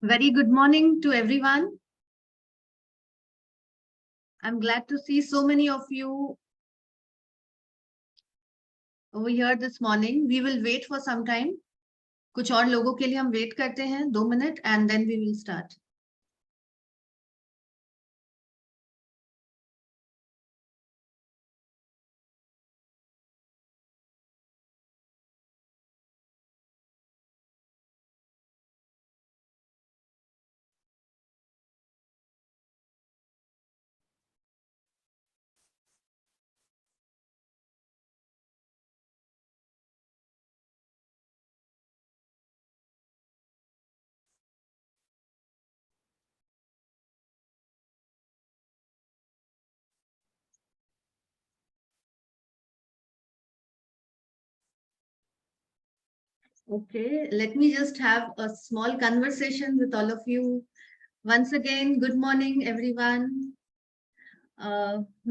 Very good morning to everyone. I'm glad to see so many of you over here this morning. We will wait for some time. कुछ और लोगों के लिए हम wait करते हैं 2 minutes and then we will start. Okay, let me just have a small conversation with all of you. Once again, good morning everyone.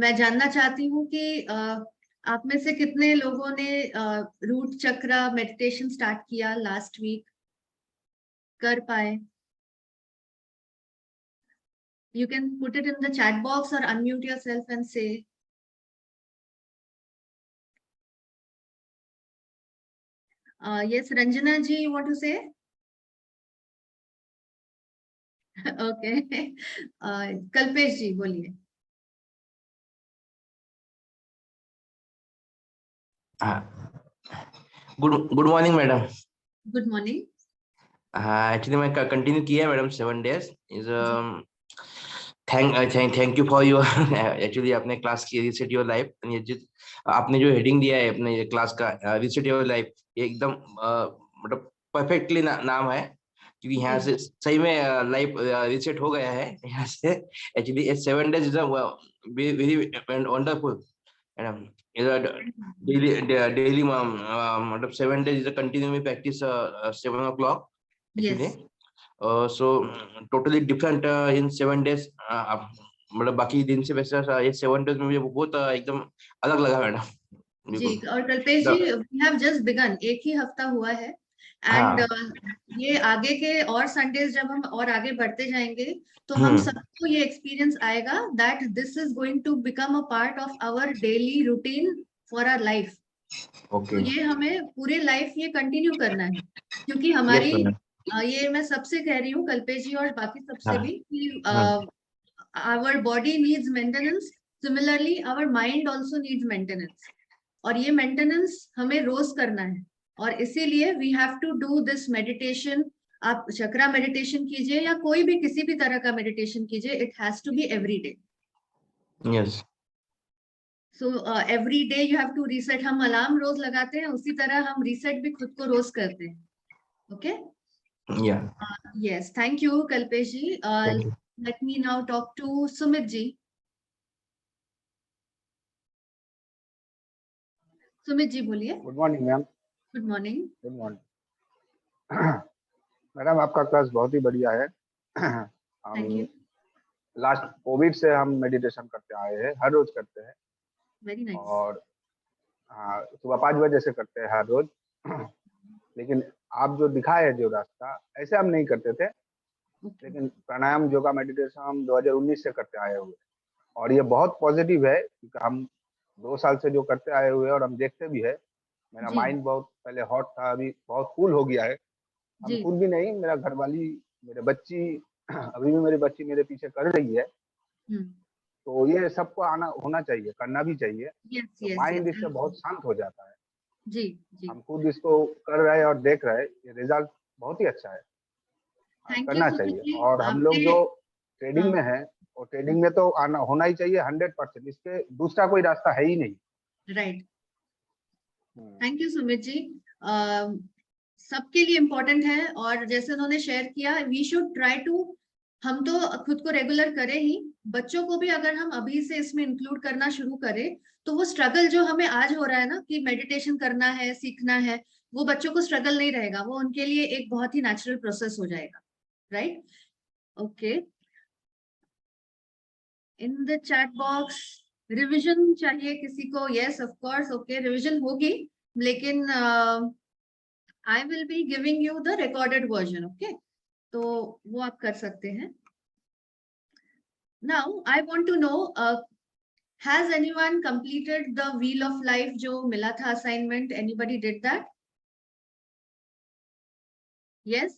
मैं जानना चाहती हूँ कि आप में से कितने लोगों ने रूट चक्र मेडिटेशन स्टार्ट किया लास्ट वीक, कर पाए? You can put it in the chat box or unmute yourself and say. Yes, Ranjana ji, you want to say? Okay. Kalpesh ji, बोलिए. Good morning madam. Good morning. Actually मैं continue किया है madam 7 days. Is thank you for your actually आपने class की reset your life. ये आपने जो heading दिया है अपने ये क्लास का रीसेट योर लाइफ, ये एकदम मतलब परफेक्टली नाम है, क्योंकि यहाँ से सही में लाइफ रीसेट हो गया है यहाँ से. Actually 7 days is very wonderful madam. Daily मतलब 7 days is a continuing practice 7 o'clock actually. So totally different in 7 days. मतलब बाकी दिन से वैसे ये 7 days में मुझे बहुत एकदम अलग लगा मैडम जी. और कल्पेश जी, we have just begun, एक ही हफ्ता हुआ है एंड ये आगे के और संडेज जब हम और आगे बढ़ते जाएंगे तो हम सबको ये एक्सपीरियंस आएगा that this is going to become a part of our daily routine for our life. तो ये हमें पूरे लाइफ ये कंटिन्यू करना है, क्योंकि हमारी ये मैं सबसे कह रही हूँ, कल्पेश जी और बाकी सबसे भी, कि our body needs maintenance, similarly our mind also needs maintenance. और ये मेंटेनेंस हमें रोज करना है और इसीलिए we have to do this meditation. आप चक्रा मेडिटेशन कीजिए या कोई भी किसी भी तरह का मेडिटेशन कीजिए, it has to be every day. Yes. So every day you have to reset. हम अलार्म रोज लगाते हैं, उसी तरह हम रीसेट भी खुद को रोज करते हैं. Okay. Yes, thank you Kalpesh ji. Let me now talk to Sumit ji. Sumit ji बोलिए. Good morning ma'am. Good morning. Good morning madam. आपका क्लास बहुत ही बढ़िया है. Thank you. लास्ट कोविड से हम मेडिटेशन करते आए हैं, हर रोज करते हैं. Very nice. और हाँ, सुबह 5 बजे से करते हैं हर रोज. लेकिन आप जो दिखाए जो रास्ता, ऐसे हम नहीं करते थे. लेकिन प्राणायाम, योगा, मेडिटेशन हम 2019 से करते आए हुए, और ये बहुत पॉजिटिव है, क्योंकि हम 2 साल से जो करते आए हुए और हम देखते भी है. मेरा माइंड बहुत पहले हॉट था, अभी बहुत कूल हो गया है. हम कूल भी नहीं, मेरा घरवाली, मेरे बच्ची, अभी भी मेरी बच्ची मेरे पीछे कर रही है. तो ये सबको आना होना चाहिए, करना भी चाहिए. तो माइंड इससे बहुत शांत हो जाता है. जी. हम खुद इसको कर रहे हैं और देख रहे हैं, ये रिजल्ट बहुत ही अच्छा है. करना चाहिए. और हम लोग जो ट्रेडिंग में है, और ट्रेडिंग में तो आना होना ही चाहिए 100%. इसके दूसरा कोई रास्ता है ही नहीं. Right. Thank you Sumit ji. सबके लिए इम्पोर्टेंट है, और जैसे उन्होंने शेयर किया, वी शुड ट्राई टू, हम तो खुद को रेगुलर करें ही, बच्चों को भी अगर हम अभी से इसमें इंक्लूड करना शुरू करें तो वो स्ट्रगल जो हमें आज हो रहा है ना, कि मेडिटेशन करना है, सीखना है, वो बच्चों को स्ट्रगल नहीं रहेगा, वो उनके लिए एक बहुत ही नेचुरल प्रोसेस हो जाएगा. Right. Okay. In the chat box revision चाहिए किसी को? Yes, of course. Okay, revision होगी, लेकिन I will be giving you the recorded version. Okay. तो वो आप कर सकते हैं. Now I want to know, has anyone completed the wheel of life जो मिला था assignment? Anybody did that? Yes.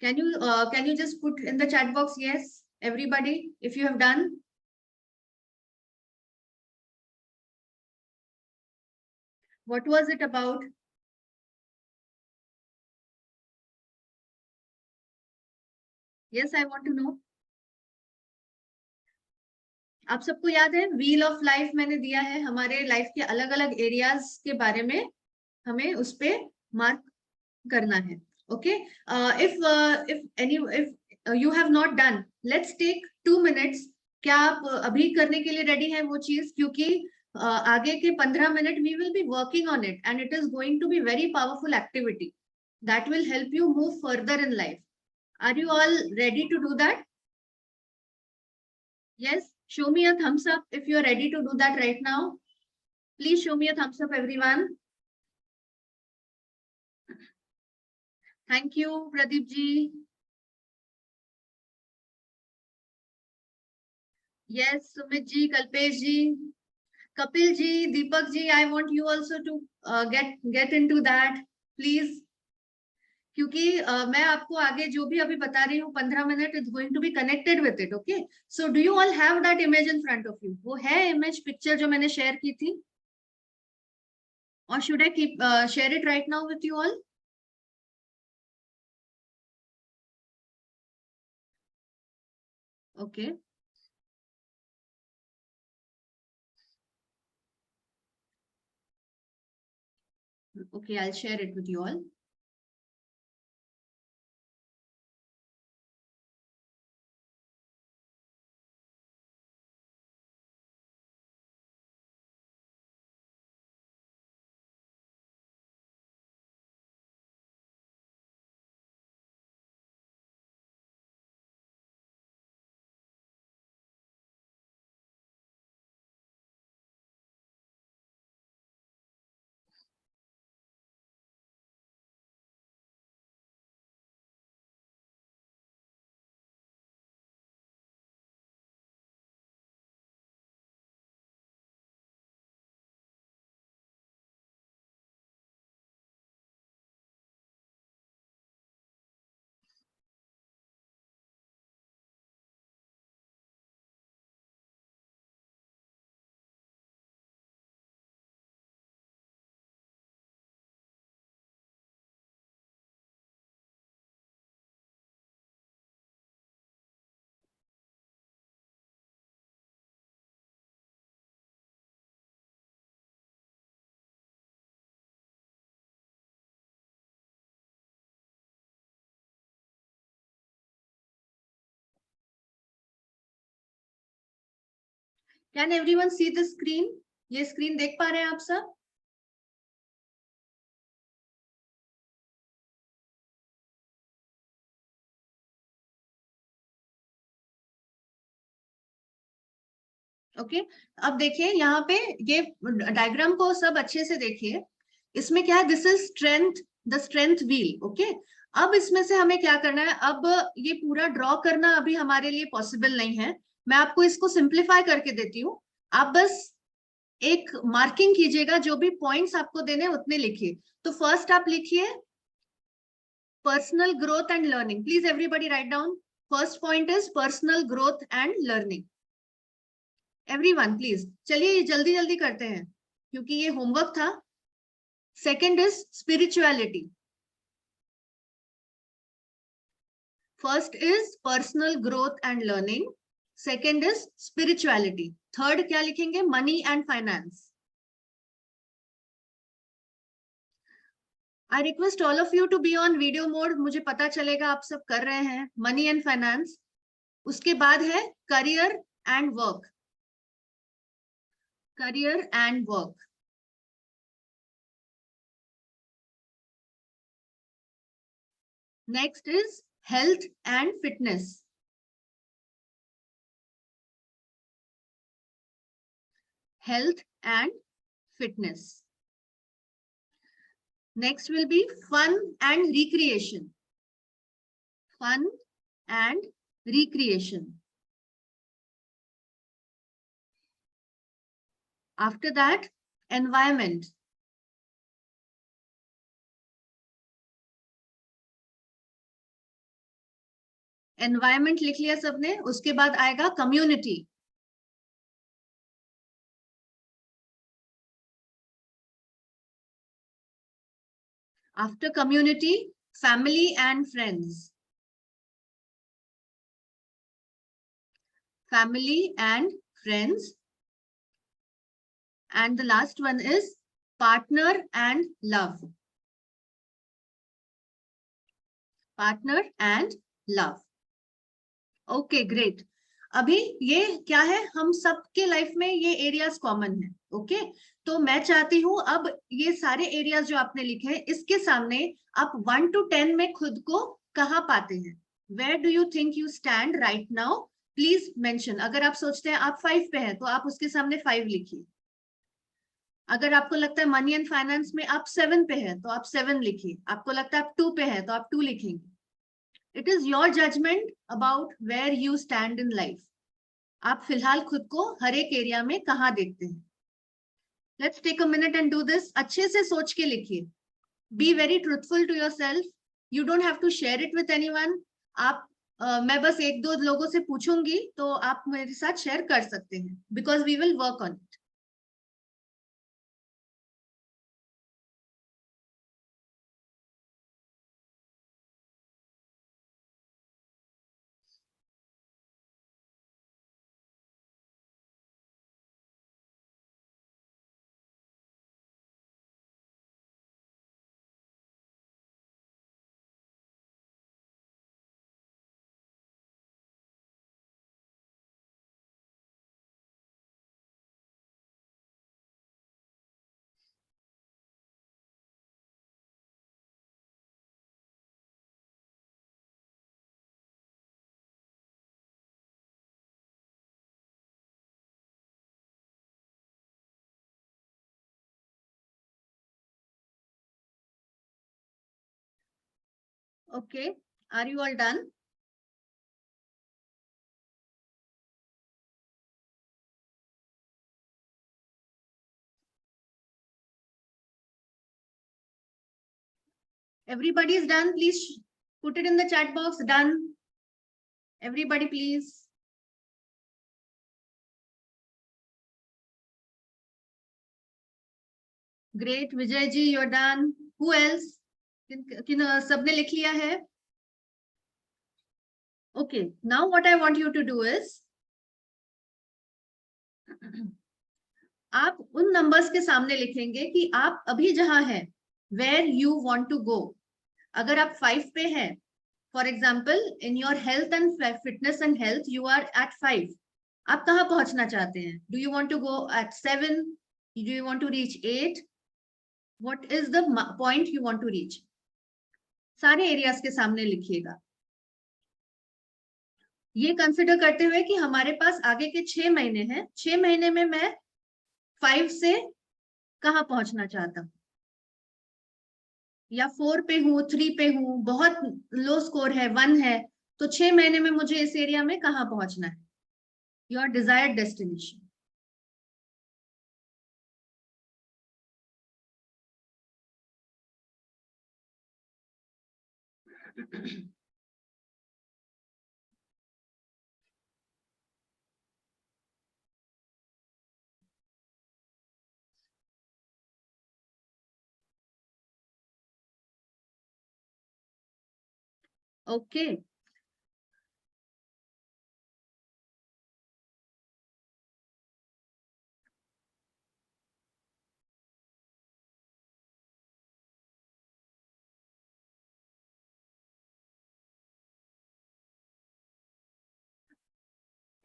Can you just put in the chat box yes, everybody, if you have done? What was it about? Yes, I want to know. आप सबको याद है wheel of life मैंने दिया है, हमारे life के अलग अलग एरियाज के बारे में हमें उस पे मार्क करना है. Okay, if you have not done, let's take 2 minutes. क्या आप अभी करने के लिए रेडी हैं वो चीज? क्योंकि आगे के 15 minute we will be working on it and it is going to be very powerful activity that will help you move further in life. Are you all ready to do that? Yes, show me a thumbs up if you are ready to do that right now. Please show me a thumbs up, everyone. Thank you, Pradeep ji. Yes, Sumit ji, Kalpesh ji, Kapil ji, Deepak ji, I want you also to get into that, please. क्योंकि मैं आपको आगे जो भी अभी बता रही हूँ 15 minute is going to be connected with it. Okay, so do you all have that image in front of you? वो है इमेज पिक्चर जो मैंने शेयर की थी? और should I keep share it right now with you all? Okay, okay, I'll share it with you all. Can everyone see the screen? ये screen देख पा रहे हैं आप सब? ओके, अब देखिए यहाँ पे ये डायग्राम को सब अच्छे से देखिए. इसमें क्या है? This is strength, the strength wheel. Okay, अब इसमें से हमें क्या करना है? अब ये पूरा ड्रॉ करना अभी हमारे लिए पॉसिबल नहीं है. मैं आपको इसको सिंप्लीफाई करके देती हूँ. आप बस एक मार्किंग कीजिएगा, जो भी पॉइंट्स आपको देने उतने लिखिए. तो फर्स्ट आप लिखिए personal growth and learning. Please everybody write down. First point is personal growth and learning. Everyone please, चलिए जल्दी जल्दी करते हैं क्योंकि ये होमवर्क था. Second is spirituality. First is personal growth and learning. Second is spirituality. Third क्या लिखेंगे? Money and finance. I request all of you to be on video mode. मुझे पता चलेगा आप सब कर रहे हैं. Money and finance. उसके बाद है career and work. career and work. Next is health and fitness. Health and fitness. Next will be fun and recreation. fun and recreation. After that, environment. Environment लिख लिया सबने, उसके बाद आएगा community. After community, family and friends. Family and friends. And the last one is partner and love. Partner and love. Okay, great. अभी ये क्या है, हम सबके लाइफ में ये एरियाज कॉमन है. ओके, तो मैं चाहती हूँ अब ये सारे एरियाज जो आपने लिखे हैं, इसके सामने आप 1 to 10 में खुद को कहाँ पाते हैं? Where do you think you stand right now? Please mention. अगर आप सोचते हैं आप 5 पे हैं, तो आप उसके सामने 5 लिखिए. अगर आपको लगता है मनी एंड फाइनेंस में आप 7 पे हैं, तो आप 7 लिखिए. आपको लगता है आप 2 पे हैं, तो आप 2 लिखेंगे. It is your judgement about where you stand in life. आप फिलहाल खुद को हर एक एरिया में कहाँ देखते हैं? Let's take a minute and do this. अच्छे से सोच के लिखिए. Be very truthful to yourself. You don't have to share it with anyone. आप मैं बस 1-2 लोगों से पूछूंगी, तो आप मेरे साथ शेयर कर सकते हैं, because we will work on it. Okay, are you all done? Everybody is done. Please put it in the chat box. Done. Everybody, please. Great. Vijay ji, you're done. Who else? सबने लिख लिया है? Okay. Now what I want you to do is, आप उन numbers के सामने लिखेंगे कि आप अभी जहां हैं, where you want to go. अगर आप 5 पे हैं, for example in your health and fitness and health you are at 5. आप कहाँ पहुंचना चाहते हैं? Do you want to go at 7? Do you want to reach 8? What is the point you want to reach? सारे areas के सामने लिखिएगा. ये कंसिडर करते हुए कि हमारे पास आगे के 6 महीने हैं. 6 महीने में मैं 5 से कहाँ पहुंचना चाहता हूँ, या 4 पे हूँ, 3 पे हूँ, बहुत लो स्कोर है, 1 है, तो 6 महीने में मुझे इस एरिया में कहाँ पहुंचना है? Your desired destination. Okay.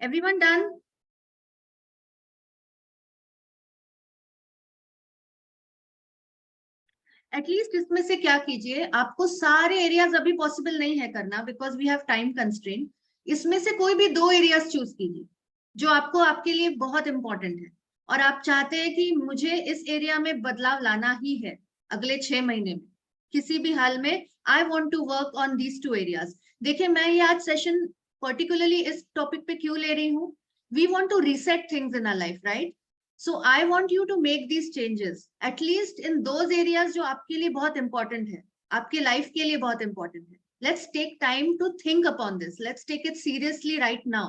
Everyone done? At least इसमें से क्या कीजिए, आपको सारे एरियाज अभी पॉसिबल नहीं है करना, because we have time constraint. इसमें से कोई भी 2 एरियाज चूज कीजिए जो आपको आपके लिए बहुत इंपॉर्टेंट है, और आप चाहते हैं कि मुझे इस एरिया में बदलाव लाना ही है अगले 6 महीने में. किसी भी हाल में I want to work on these 2 areas. देखिए मैं ये आज सेशन पर्टिकुलरली इस टॉपिक पे क्यों ले रही हूँ, we want to reset things in our life, right? So I want you to make these changes at least in those areas जो आपके लिए बहुत इंपॉर्टेंट है, आपके लाइफ के लिए बहुत इंपॉर्टेंट है। Let's take time to think upon this. Let's take it seriously right now.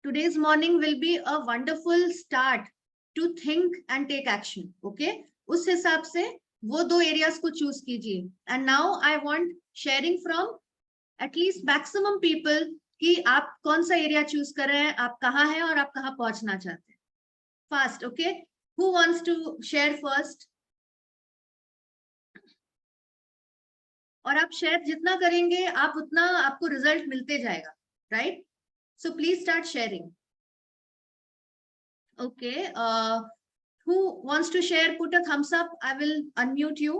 Today's morning will be a wonderful start to think and take action. Okay? उस हिसाब से वो 2 areas को choose कीजिए. And now I want sharing from at least maximum people कि आप कौन सा area choose कर रहे हैं, आप कहाँ हैं और आप कहाँ पहुंचना चाहते हैं. Fast, okay? Who wants to share first? और आप शेयर जितना करेंगे आप उतना आपको रिजल्ट मिलते जाएगा, right? So please start sharing. Okay, who wants to share, put a thumbs up. I will unmute you.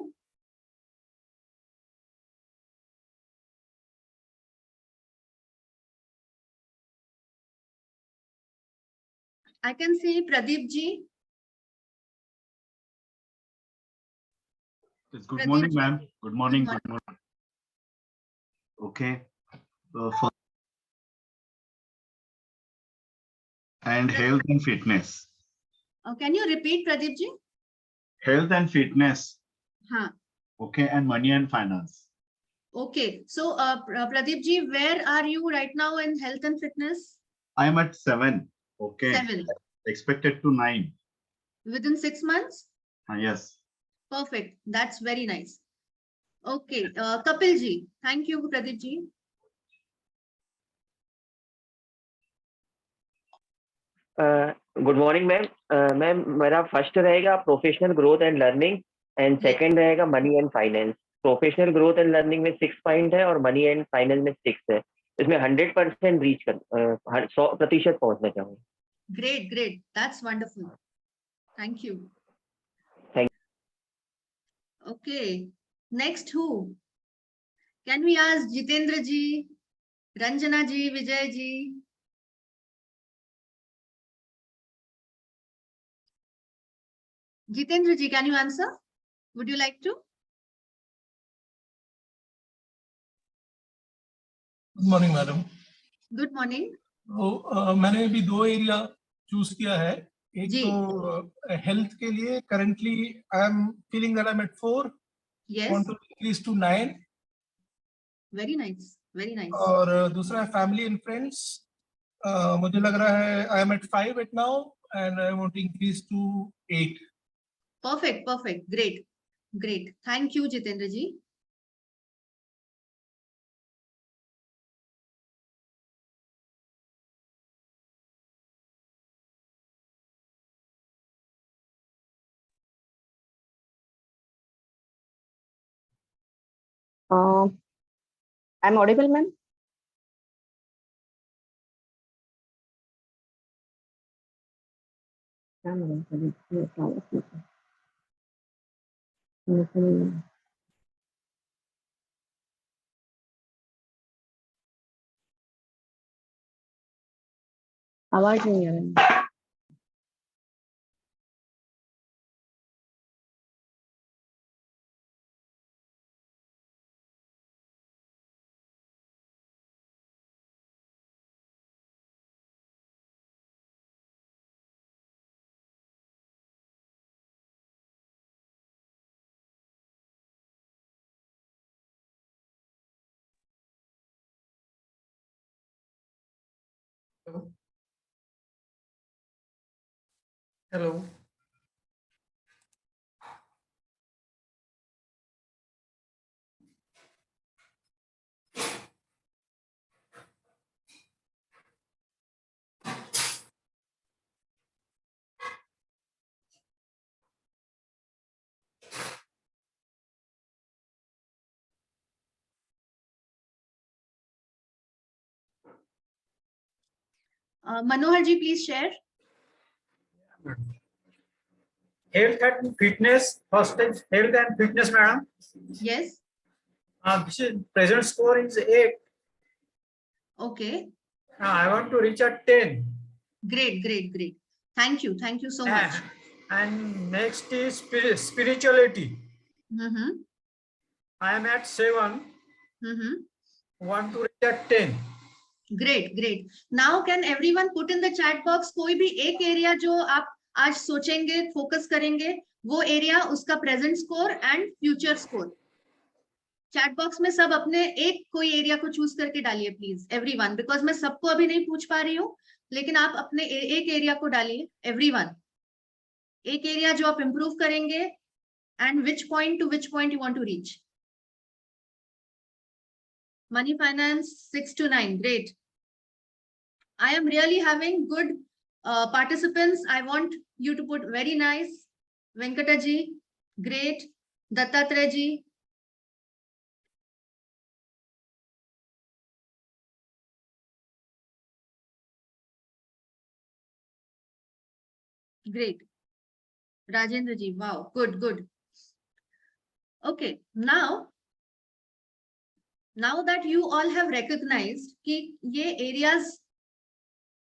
I can see Pradeep ji. Yes, good morning, ma'am. Good morning. Good Good morning. Okay. And health and fitness. Can you repeat, Pradeep ji? Health and fitness. हाँ. Okay, and money and finance. Okay. So, Pradeep ji, where are you right now in health and fitness? I am at 7. Okay. 7. Expected to 9. Within 6 months? Yes. Perfect. That's very nice. Okay. Kapil ji. Thank you, Pradeep ji. Good morning ma'am. Ma'am मेरा first रहेगा professional growth and learning and second रहेगा money and finance. Professional growth and learning में 6 point है और money and finance में 6 है। इसमें 100% reach कर 100% पहुंचना चाहूंगा। Great, great. That's wonderful. Thank you. Thank you. Okay. Next who? Can we ask Jitendra ji, Ranjana ji, Vijay ji? Jitendra ji, can you answer? Would you like to? Good morning madam. Good morning. मैंने भी 2 area choose किया है। एक जी. तो health के लिए currently I am feeling that I am at 4, want to increase to 9। Very nice, very nice. और दूसरा फैमिली एंड फ्रेंड्स, मुझे लग रहा है I am at 5 at now and I want to increase to 8। Perfect, perfect, great, great. Thank you Jitendra ji. I'm audible, ma'am? आवाज नहीं आ रही। Hello. Manohar ji, please share. Health and fitness. First is health and fitness, madam. Yes. This is present score is 8. Okay. I want to reach at 10. Great, great, great. Thank you so much. And next is spirituality. I am at 7. Want to reach at 10. Great, great. Now can everyone put in the chat box कोई भी एक area जो आप आज सोचेंगे, focus करेंगे, वो area, उसका present score and future score. Chat box में सब अपने एक कोई एरिया को चूज करके डालिए प्लीज, एवरीवन, बिकॉज मैं सबको अभी नहीं पूछ पा रही हूँ, लेकिन आप अपने एक एरिया को डालिए, एवरीवन, एक एरिया जो आप इंप्रूव करेंगे and which point to which point you want to reach. Money finance 6 to 9, great. I am really having good participants. I want you to put very nice. Venkata ji, great. Dattatreya ji. Great. Rajendra ji, wow, good, good. Okay, now that you all have recognized कि ये areas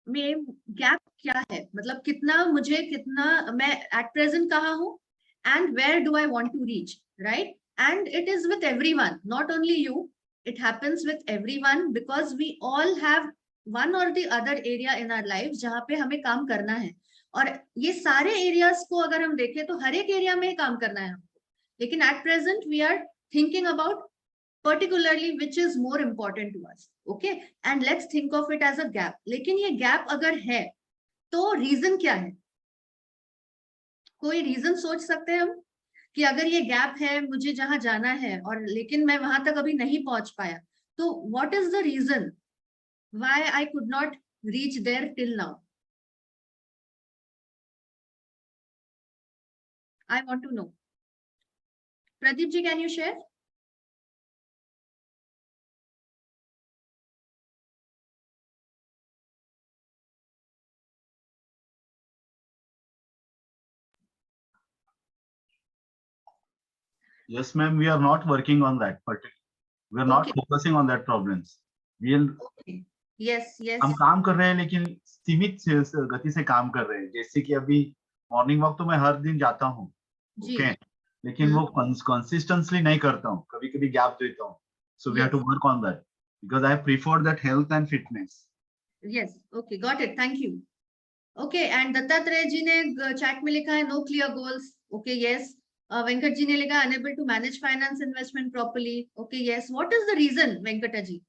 में gap क्या है, मतलब कितना मुझे, कितना मैं at present कहाँ हूँ, and where do I want to reach, right? And it is with everyone, not only you, it happens with everyone because we all have one or the other area in our lives जहाँ पे हमें काम करना है, और ये सारे areas को अगर हम देखें तो हर एक area में काम करना है हमको, लेकिन at present we are thinking about particularly which is more important to us, okay, and let's think of it as a gap. लेकिन ये gap अगर है तो reason क्या है? कोई reason सोच सकते हैं हम कि अगर ये gap है, मुझे जहां जाना है और लेकिन मैं वहां तक अभी नहीं पहुंच पाया, तो what is the reason why I could not reach there till now? I want to know. Pradeep ji, can you share? Yes, ma'am. We are not working on that particular. We are not Okay. focusing on that problems. We'll. Okay. Yes, yes. हम काम कर रहे हैं लेकिन सीमित गति से काम कर रहे हैं, जैसे कि अभी मॉर्निंग वॉक तो मैं हर दिन जाता हूँ, ओके, लेकिन वो कंसिस्टेंटली नहीं करता हूँ, कभी कभी गैप देता हूँ. So we have to work on that because I prefer that health and fitness. Yes, okay, got it. Thank you. Okay, and Dattatreya ji ने chat में लिखा है no clear goals. Okay, yes. Venkat ji ने लिखा unable to manage finance investment properly. Okay, yes. What is the reason, Venkata ji?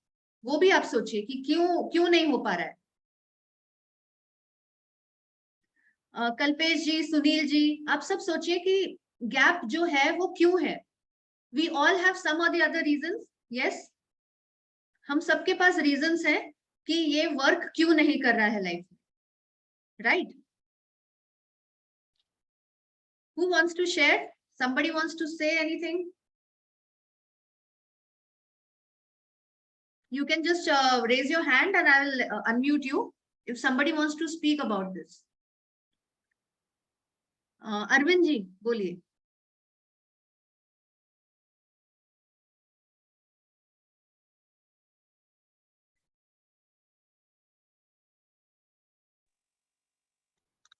वो भी आप सोचिए कि क्यों नहीं हो पा रहा है. कल्पेश जी, सुनील जी, आप सब सोचिए कि गैप जो है वो क्यों है. We all have some or the other reasons. Yes, हम सबके पास reasons हैं कि ये वर्क क्यों नहीं कर रहा है लाइफ में, right? Who wants to share? Somebody wants to say anything? You can just raise your hand and I will unmute you if somebody wants to speak about this. Arvind ji, बोलिए.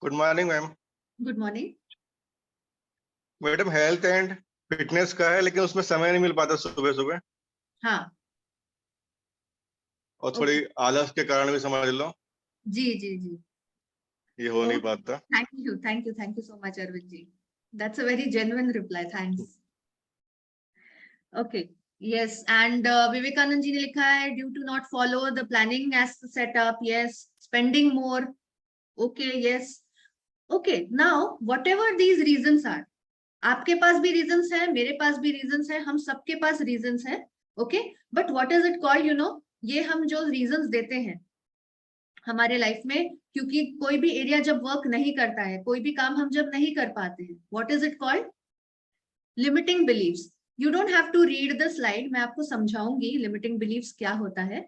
Good morning, ma'am. Good morning. Madam health and fitness का है, लेकिन उसमें समय नहीं मिल पाता सुबह सुबह. हाँ. और थोड़ी आलस के कारण भी समझ लो. जी जी जी. ये हो नहीं पाता. Thank you so much, Arvind ji. That's a very genuine reply. Thanks. Okay. Yes, and Vivekanand ji ने लिखा है due to not follow the planning as set up. Yes, spending more. Okay, yes. Okay, now whatever these reasons are, आपके पास भी reasons हैं, मेरे पास भी reasons हैं, हम सबके पास reasons हैं. Okay, but what is it called? You know, ये हम जो reasons देते हैं हमारे लाइफ में, क्योंकि कोई भी एरिया जब वर्क नहीं करता है, कोई भी काम हम जब नहीं कर पाते हैं, what is it called? Limiting beliefs. You don't have to read the slide. मैं आपको समझाऊंगी limiting beliefs क्या होता है.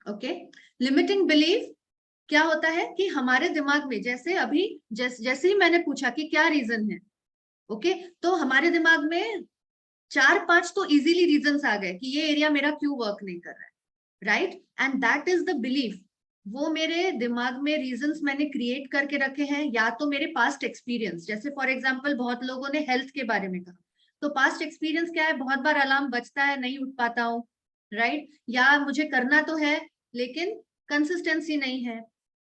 Okay, limiting belief क्या होता है कि हमारे दिमाग में जैसे अभी जैसे ही मैंने पूछा कि क्या रीजन है, ओके, तो हमारे दिमाग में 4-5 तो इजीली रीजंस आ गए कि ये एरिया मेरा क्यों वर्क नहीं कर रहा है, right? And that is the belief. वो मेरे दिमाग में रीजंस मैंने क्रिएट करके रखे हैं, या तो मेरे पास्ट एक्सपीरियंस, जैसे फॉर एग्जांपल बहुत लोगों ने हेल्थ के बारे में कहा, तो पास्ट एक्सपीरियंस क्या है, बहुत बार अलार्म बजता है, नहीं उठ पाता हूँ, राइट, या मुझे करना तो है लेकिन कंसिस्टेंसी नहीं है,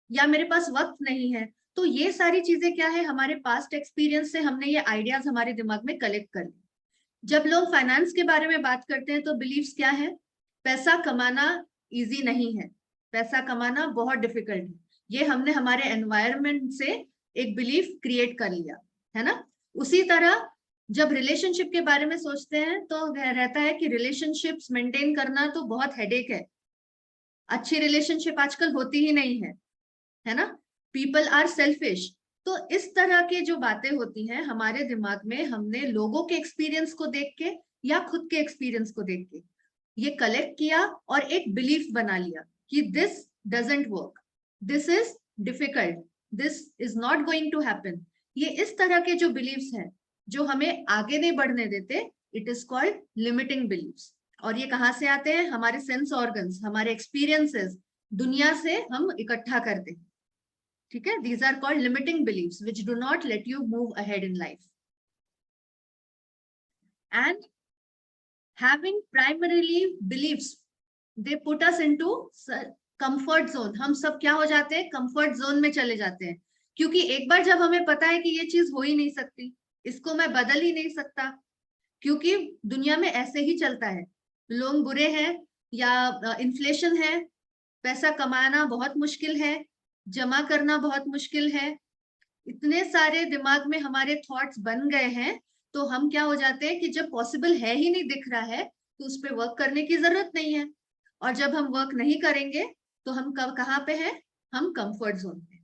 या मेरे पास वक्त नहीं है। तो ये सारी चीजें क्या है, हमारे पास्ट एक्सपीरियंस से हमने ये आइडियाज हमारे दिमाग में कलेक्ट कर ली। जब लोग फाइनेंस के बारे में बात करते हैं तो बिलीव्स क्या है, पैसा कमाना इजी नहीं है, पैसा कमाना बहुत डिफिकल्ट है। ये हमने हमारे एनवायरनमेंट से एक बिलीफ क्रिएट कर लिया है ना। उसी तरह जब रिलेशनशिप के बारे में सोचते हैं तो रहता है कि रिलेशनशिप्स मेंटेन करना तो बहुत हेडेक है, अच्छी रिलेशनशिप आजकल होती ही नहीं है ना, पीपल आर सेल्फिश। तो इस तरह के जो बातें होती हैं हमारे दिमाग में, हमने लोगों के एक्सपीरियंस को देख के या खुद के एक्सपीरियंस को देख के ये कलेक्ट किया और एक बिलीफ बना लिया कि this doesn't work, this is difficult, this is not going to happen. ये इस तरह के जो बिलीव्स हैं जो हमें आगे नहीं बढ़ने देते, it is called limiting believes. और ये कहाँ से आते हैं, हमारे सेंस ऑर्गन्स, हमारे एक्सपीरियंसेस, दुनिया से हम इकट्ठा करते हैं, ठीक है। These are called limiting believes which do not let you move ahead in life. And having primarily believes, they put us into comfort zone. हम सब क्या हो जाते हैं, कंफर्ट जोन में चले जाते हैं, क्योंकि एक बार जब हमें पता है कि ये चीज हो ही नहीं सकती, इसको मैं बदल ही नहीं सकता, क्योंकि दुनिया में ऐसे ही चलता है, लोग बुरे हैं या इन्फ्लेशन है, पैसा कमाना बहुत मुश्किल है, जमा करना बहुत मुश्किल है, इतने सारे दिमाग में हमारे थॉट्स बन गए हैं, तो हम क्या हो जाते हैं कि जब पॉसिबल है ही नहीं दिख रहा है तो उस पर वर्क करने की जरूरत नहीं है। और जब हम वर्क नहीं करेंगे तो हम कहाँ पे हैं, हम कंफर्ट जोन पे,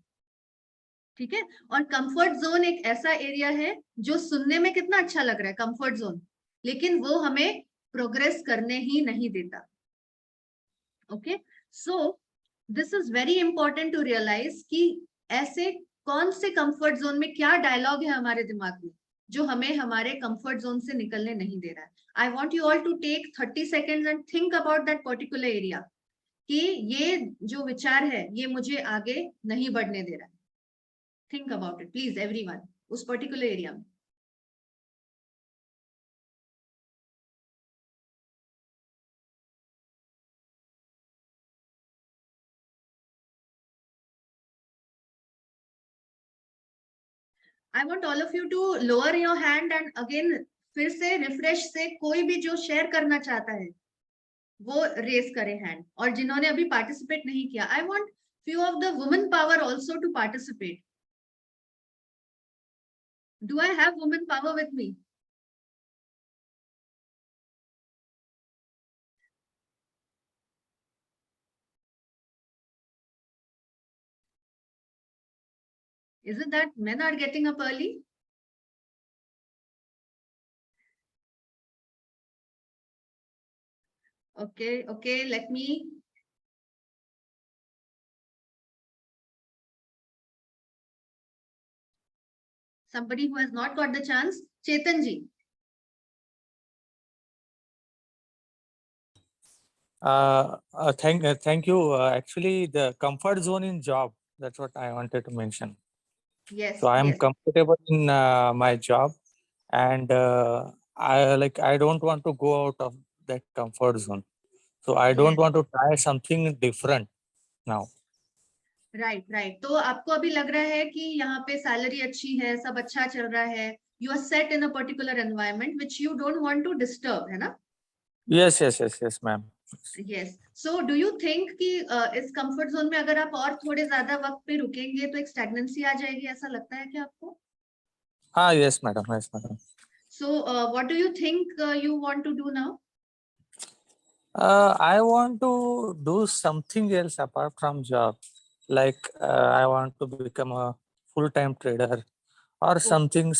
ठीक है। और कंफर्ट जोन एक ऐसा एरिया है जो सुनने में कितना अच्छा लग रहा है, कंफर्ट जोन, लेकिन वो हमें प्रोग्रेस करने ही नहीं देता। Okay, so this is very important to realise कि ऐसे कौन से कंफर्ट जोन में क्या डायलॉग है हमारे दिमाग में जो हमें हमारे कंफर्ट जोन से निकलने नहीं दे रहा है। I want you all to take 30 seconds and think about that particular area, कि ये जो विचार है ये मुझे आगे नहीं बढ़ने दे रहा है। Think about it please everyone, उस पर्टिकुलर एरिया में। I want all of you to lower your hand and again फिर से रिफ्रेश से कोई भी जो शेयर करना चाहता है वो रेस करे हैंड, और जिन्होंने अभी पार्टिसिपेट नहीं किया, I want few of the women power also to participate. Do I have women power with me? Is it that men are getting up early? Okay, okay, let me. Somebody who has not got the chance, Chetan ji. Thank you. Actually, the comfort zone in job, that's what I wanted to mention. Yes. So I am yes. comfortable in my job, and I don't want to go out of that comfort zone. So I don't Yes. want to try something different now. Right right, तो आपको अभी लग रहा है कि यहाँ पे salary अच्छी है, सब अच्छा चल रहा है, you are set in a particular environment which you don't want to disturb, है ना? Yes, ma'am. Yes, so do you think कि इस कंफर्ट जोन में अगर आप और थोड़े ज्यादा वक्त पे रुकेंगे तो एक स्टैग्नेंसी आ जाएगी, ऐसा लगता है क्या आपको? Yes, madam. Yes, madam. So what do you think you want to do now? I want to do something else apart from job. Like I want to become a full-time trader or something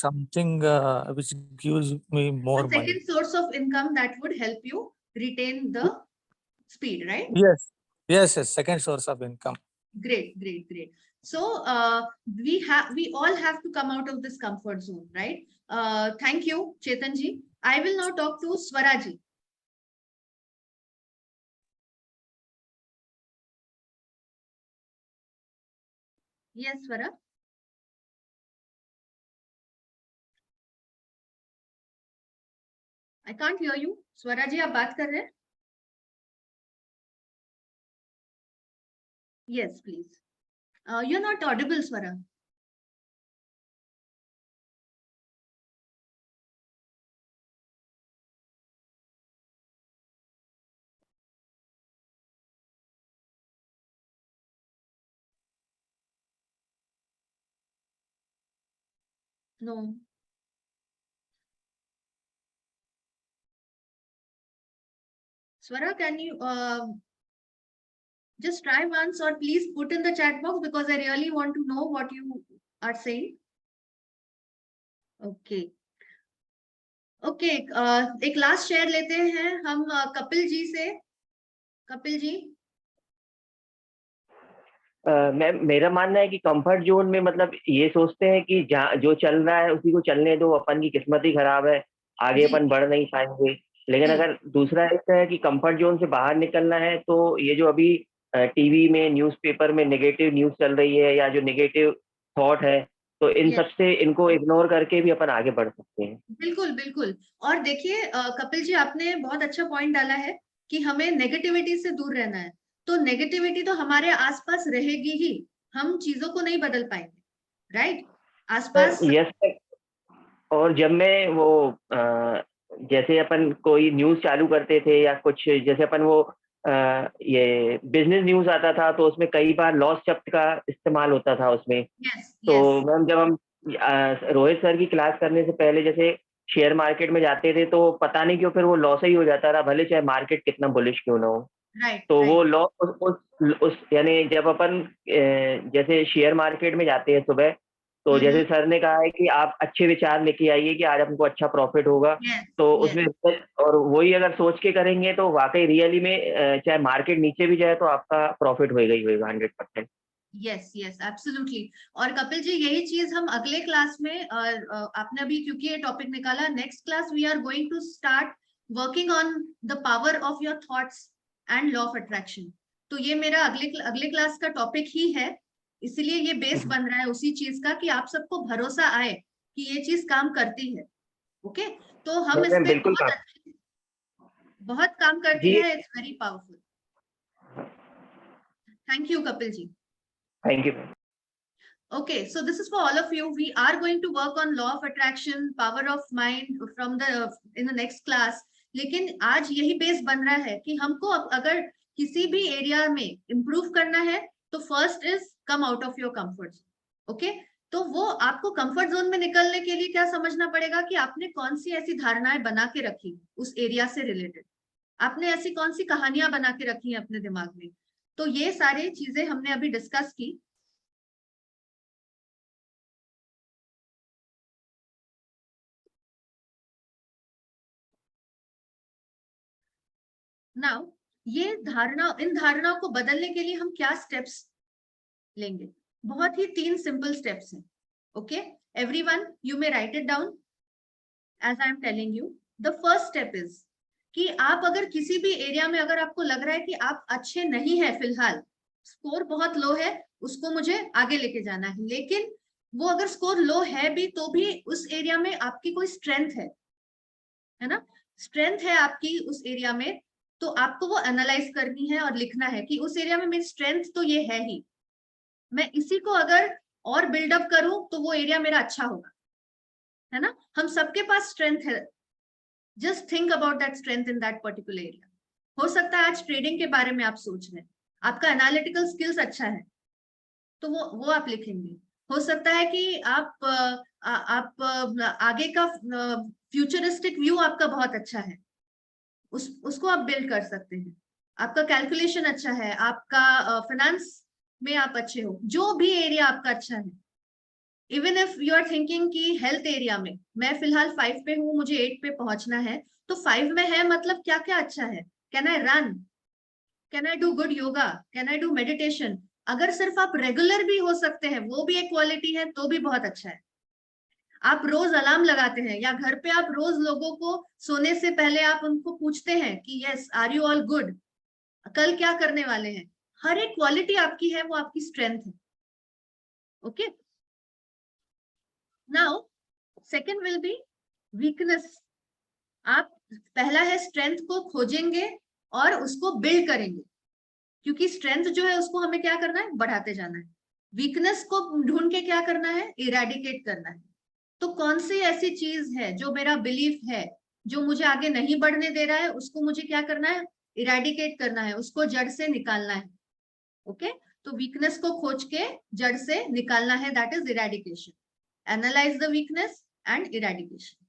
which gives me more A second money. source of income that would help you retain the speed, right? Yes, second source of income. Great, great, great. So we all have to come out of this comfort zone, right? Thank you, Chetan ji. I will now talk to Swaraji. Yes, Swara. I can't hear you. Swara ji, आप बात कर रहे हैं? Yes please. You are not audible Swara. No. Swara, can you just try once, or please put in the chat box, because I really want to know what you are saying. Okay. Okay, एक last share लेते हैं हम कपिल जी से। Kapil ji. Ma'am, मेरा मानना है कि comfort zone में मतलब ये सोचते हैं कि जो चल रहा है उसी को चलने दो, अपन की किस्मत ही खराब है, आगे अपन बढ़ नहीं पाएंगे। लेकिन अगर दूसरा एक है कि कंफर्ट जोन से बाहर निकलना है, तो ये जो अभी टीवी में, न्यूज़पेपर में नेगेटिव न्यूज़ चल रही है या जो नेगेटिव थॉट है, तो इन सब से इनको इग्नोर करके भी अपन आगे बढ़ सकते हैं। बिल्कुल बिल्कुल। और देखिए कपिल जी, आपने बहुत अच्छा पॉइंट डाला है कि हमें नेगेटिविटी से दूर रहना है। तो नेगेटिविटी तो हमारे आसपास रहेगी ही, हम चीजों को नहीं बदल पाएंगे, राइट? आसपास। यस। और जब मैं वो जैसे अपन कोई न्यूज़ चालू करते थे या कुछ, जैसे अपन वो ये बिजनेस न्यूज़ आता था, तो उसमें कई बार लॉस शब्द का इस्तेमाल होता था उसमें। तो मैम, जब हम रोहित सर की क्लास करने से पहले जैसे शेयर मार्केट में जाते थे, तो पता नहीं क्यों फिर वो लॉस ही हो जाता रहा, भले चाहे मार्केट कितना बुलिश क्यों ना हो। तो वो लॉस उस यानी जब अपन जैसे शेयर मार्केट में जाते हैं सुबह, तो जैसे सर ने कहा है कि आप अच्छे विचार लेके आइए कि आज हमको अच्छा प्रॉफिट होगा। तो उसमें और वही अगर सोच के करेंगे तो वाकई रियली में चाहे मार्केट नीचे भी जाए तो आपका प्रॉफिट होएगा ही होएगा 100%। Yes yes absolutely. और कपिल जी, यही चीज हम अगले क्लास में, आपने अभी क्योंकि ये टॉपिक निकाला, next class we are going to start working on the power of your thoughts and law of attraction. तो ये मेरा अगले क्लास का टॉपिक ही है, इसीलिए ये बेस बन रहा है उसी चीज का कि आप सबको भरोसा आए कि ये चीज काम करती है। ओके, तो हम इस पे बहुत काम करते हैं। It's very powerful. Thank you Kapil ji. Thank you. Okay, so this is for all of you. We are going to work on law of attraction, power of mind in the next class. लेकिन आज यही base बन रहा है कि हमको अगर किसी भी एरिया में इम्प्रूव करना है तो first is come out of your comfort. Okay, तो वो आपको कंफर्ट जोन में निकलने के लिए क्या समझना पड़ेगा कि आपने कौन सी ऐसी धारणाएं बना के रखी उस एरिया से रिलेटेड, आपने ऐसी कौन सी कहानियां बना के रखी हैं अपने दिमाग में। तो ये सारी चीजें हमने अभी डिस्कस की। नाउ इन धारणाओं को बदलने के लिए हम क्या स्टेप्स लेंगे? बहुत ही 3 सिंपल स्टेप्स हैं। Okay everyone, you may write it down as I am telling you. The first step is कि आप अगर किसी भी एरिया में अगर आपको लग रहा है कि आप अच्छे नहीं है, फिलहाल स्कोर बहुत लो है, उसको मुझे आगे लेके जाना है, लेकिन वो अगर स्कोर लो है भी तो भी उस एरिया में आपकी कोई स्ट्रेंथ है ना, स्ट्रेंथ है आपकी उस एरिया में, तो आपको वो एनालाइज करनी है और लिखना है कि उस एरिया में मेरी स्ट्रेंथ तो ये है ही, मैं इसी को अगर और बिल्डअप करूं तो वो एरिया मेरा अच्छा होगा, है ना। हम सबके पास स्ट्रेंथ है, just think about that strength in that particular area. हो सकता है आज ट्रेडिंग के बारे में आप सोच रहे हैं, आपका एनालिटिकल स्किल्स अच्छा है तो वो आप लिखेंगे। हो सकता है कि आप आगे का फ्यूचरिस्टिक व्यू आपका बहुत अच्छा है, उसको आप बिल्ड कर सकते हैं। आपका कैलकुलेशन अच्छा है, आपका फाइनेंस में आप अच्छे हो, जो भी एरिया आपका अच्छा है। Even if you are thinking कि हेल्थ एरिया में मैं फिलहाल 5 पे हूँ, मुझे 8 पे पहुंचना है, तो 5 में है मतलब क्या क्या अच्छा है? Can I run, can I do good yoga, can I do meditation. अगर सिर्फ आप रेगुलर भी हो सकते हैं, वो भी एक क्वालिटी है, तो भी बहुत अच्छा है। आप रोज अलार्म लगाते हैं या घर पे आप रोज लोगों को सोने से पहले आप उनको पूछते हैं कि yes are you all good, कल क्या करने वाले हैं। हर एक क्वालिटी आपकी है, वो आपकी स्ट्रेंथ है। Okay, now second will be weakness. आप पहला है स्ट्रेंथ को खोजेंगे और उसको बिल्ड करेंगे, क्योंकि स्ट्रेंथ जो है उसको हमें क्या करना है, बढ़ाते जाना है। वीकनेस को ढूंढ के क्या करना है, इरेडिकेट करना है। तो कौन सी ऐसी चीज है जो मेरा बिलीफ है जो मुझे आगे नहीं बढ़ने दे रहा है, उसको मुझे क्या करना है, इरेडिकेट करना है, उसको जड़ से निकालना है। ओके, तो वीकनेस को खोज के जड़ से निकालना है, that is eradication. Analyse the weakness and eradication.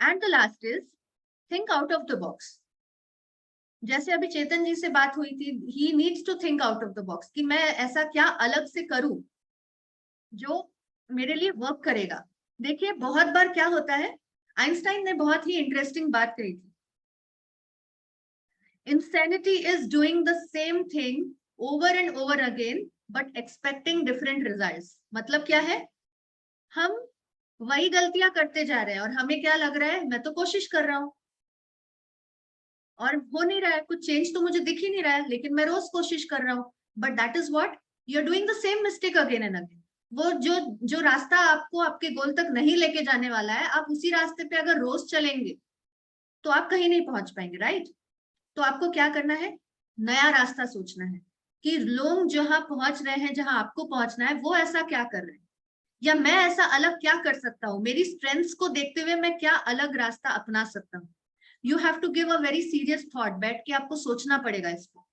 And the last is think out of the box. जैसे अभी चेतन जी से बात हुई थी, he needs to think out of the box, कि मैं ऐसा क्या अलग से करूं जो मेरे लिए वर्क करेगा। देखिए बहुत बार क्या होता है, आइंस्टाइन ने बहुत ही इंटरेस्टिंग बात कही थी, insanity is doing the same thing over and over again but expecting different results. मतलब क्या है, हम वही गलतियां करते जा रहे हैं और हमें क्या लग रहा है, मैं तो कोशिश कर रहा हूं और हो नहीं रहा है, कुछ चेंज तो मुझे दिख ही नहीं रहा है, लेकिन मैं रोज कोशिश कर रहा हूं, but that is what you are doing the same mistake again and again. वो जो रास्ता आपको आपके गोल तक नहीं लेके जाने वाला है, आप उसी रास्ते पे अगर रोज चलेंगे तो आप कहीं नहीं पहुंच पाएंगे, राइट। तो आपको क्या करना है, नया रास्ता सोचना है कि लोग जहां पहुंच रहे हैं, जहां आपको पहुंचना है, वो ऐसा क्या कर रहे हैं, या मैं ऐसा अलग क्या कर सकता हूँ, मेरी स्ट्रेंथ्स को देखते हुए मैं क्या अलग रास्ता अपना सकता हूँ। You have to give a very serious thought, बैठ के आपको सोचना पड़ेगा इसको,